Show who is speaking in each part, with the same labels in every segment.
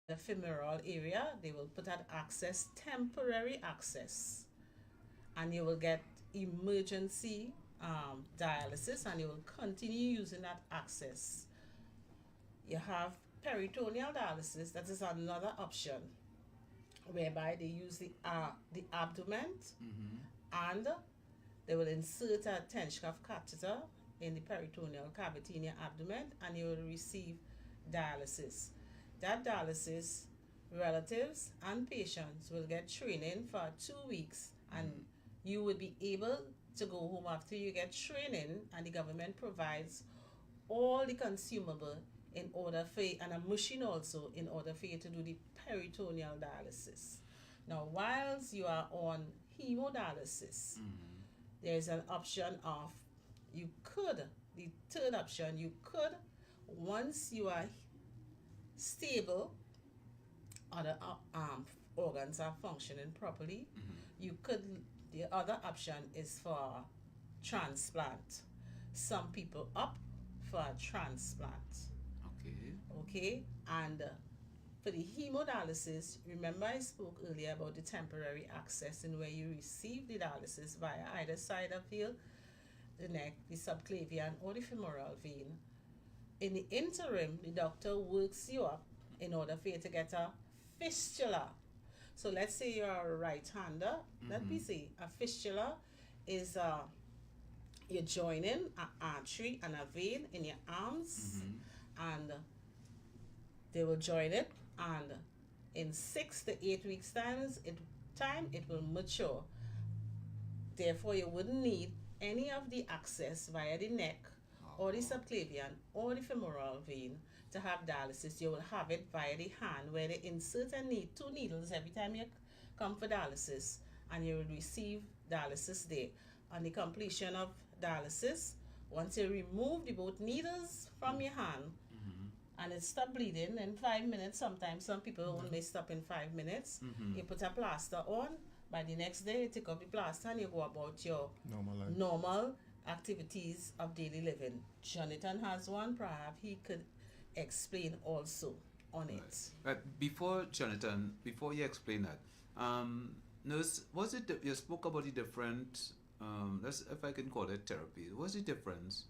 Speaker 1: the femoral area, they will put an access, temporary access, and you will get emergency dialysis, and you will continue using that access. You have peritoneal dialysis, that is another option, whereby they use the abdomen,
Speaker 2: Mm-hmm.
Speaker 1: and they will insert a tension catheter in the peritoneal cavity in your abdomen, and you will receive dialysis. That dialysis, relatives and patients will get training for 2 weeks, and
Speaker 2: Mm-hmm.
Speaker 1: you will be able to go home after you get training, and the government provides all the consumable in order for you, and a machine also, in order for you to do the peritoneal dialysis. Now, whilst you are on hemodialysis,
Speaker 2: Mm-hmm.
Speaker 1: there's an option of, you could, the third option, you could, once you are stable, other organs are functioning properly,
Speaker 2: Mm-hmm.
Speaker 1: you could, the other option is for transplant. Some people opt for a transplant.
Speaker 2: Okay.
Speaker 1: Okay, and for the hemodialysis, remember I spoke earlier about the temporary access in where you receive the dialysis via either side of the neck, the subclavian, or the femoral vein. In the interim, the doctor works you up in order for you to get a fistula. So let's say you're a right-hander. Let
Speaker 2: Mm-hmm.
Speaker 1: me see. A fistula is you're joining an artery and a vein in your arms,
Speaker 2: Mm-hmm.
Speaker 1: and they will join it, and in 6 to 8 weeks time it will mature. Therefore, you wouldn't need any of the access via the neck or the
Speaker 2: Oh.
Speaker 1: subclavian or the femoral vein to have dialysis. You will have it via the hand, where they insert and need two needles every time you come for dialysis, and you will receive dialysis there. On the completion of dialysis, once you remove the both needles from your hand,
Speaker 2: Mm-hmm.
Speaker 1: and it stop bleeding in 5 minutes. Sometimes some people only stop in 5 minutes.
Speaker 2: Mm-hmm.
Speaker 1: You put a plaster on. By the next day, you take off the plaster and you go about your
Speaker 3: Normal life.
Speaker 1: normal activities of daily living. Jonathan has one. Perhaps he could explain also on
Speaker 2: Right.
Speaker 1: it.
Speaker 2: Right. Before Jonathan, before you explain that, nurse, was it you spoke about the different, let's if I can call it therapy. What's the difference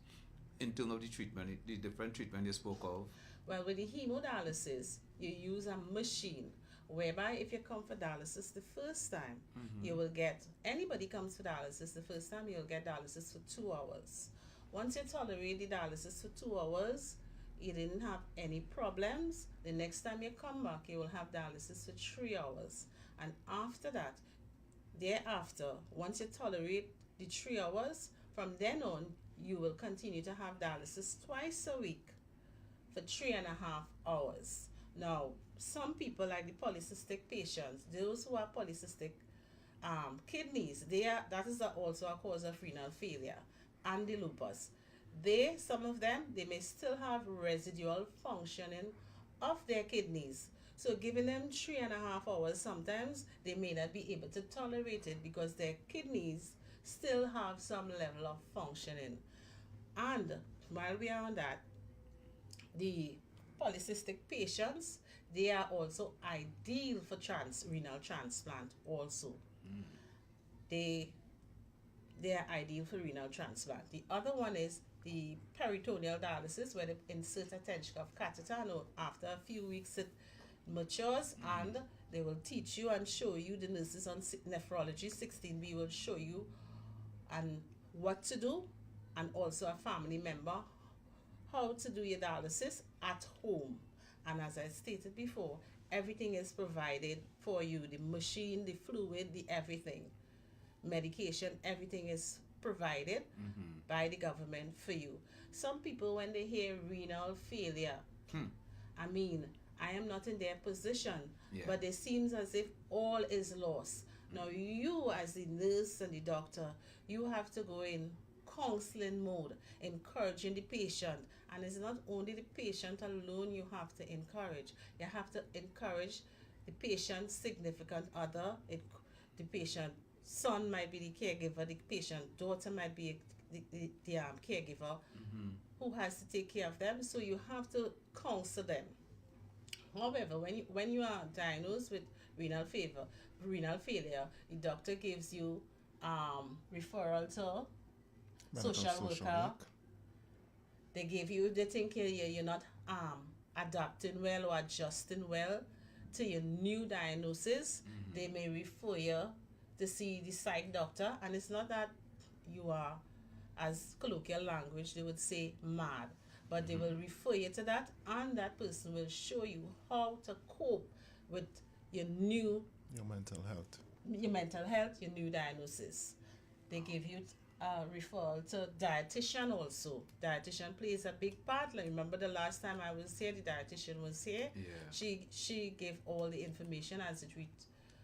Speaker 2: in terms of the treatment, the different treatment you spoke of?
Speaker 1: Well, with the hemodialysis, you use a machine whereby if you come for dialysis the first time,
Speaker 2: Mm-hmm.
Speaker 1: you will get, anybody comes for dialysis the first time, you'll get dialysis for 2 hours. Once you tolerate the dialysis for 2 hours, you didn't have any problems, the next time you come back, you will have dialysis for 3 hours. And after that, thereafter, once you tolerate the 3 hours, from then on, you will continue to have dialysis twice a week for 3.5 hours. Now, some people like the polycystic patients, those who have polycystic kidneys, that is also a cause of renal failure, and the lupus. Some of them, they may still have residual functioning of their kidneys. So giving them 3.5 hours, sometimes they may not be able to tolerate it because their kidneys still have some level of functioning. And while we are on that, the polycystic patients, they are also ideal for renal transplant also.
Speaker 2: Mm.
Speaker 1: They they are ideal for renal transplant. The other one is the peritoneal dialysis, where they insert a tension catheter, and after a few weeks it matures,
Speaker 2: Mm-hmm.
Speaker 1: and they will teach you and show you, the nurses on nephrology 16B will show you and what to do, and also a family member how to do your dialysis at home. And as I stated before, everything is provided for you, the machine, the fluid, the everything, medication, everything is provided
Speaker 2: Mm-hmm.
Speaker 1: by the government for you. Some people, when they hear renal failure,
Speaker 2: Hmm.
Speaker 1: I mean, I am not in their position,
Speaker 2: Yeah.
Speaker 1: but it seems as if all is lost. Now, you, as the nurse and the doctor, you have to go in counseling mode, encouraging the patient. And it's not only the patient alone you have to encourage, you have to encourage the patient's significant other. The patient son might be the caregiver, the patient daughter might be the caregiver
Speaker 2: Mm-hmm.
Speaker 1: who has to take care of them. So you have to counsel them However, when you are diagnosed with renal failure, the doctor gives you referral to social worker. They think you're not adapting well or adjusting well to your new diagnosis. They may refer you to see the psych doctor, and it's not that you are, as colloquial language they would say, mad, but they will refer you to that, and that person will show you how to cope with your mental health, your new diagnosis. They give you referral to dietitian also. Dietitian plays a big part. Like, remember the last time I was here, the dietitian was here.
Speaker 2: Yeah.
Speaker 1: She gave all the information as it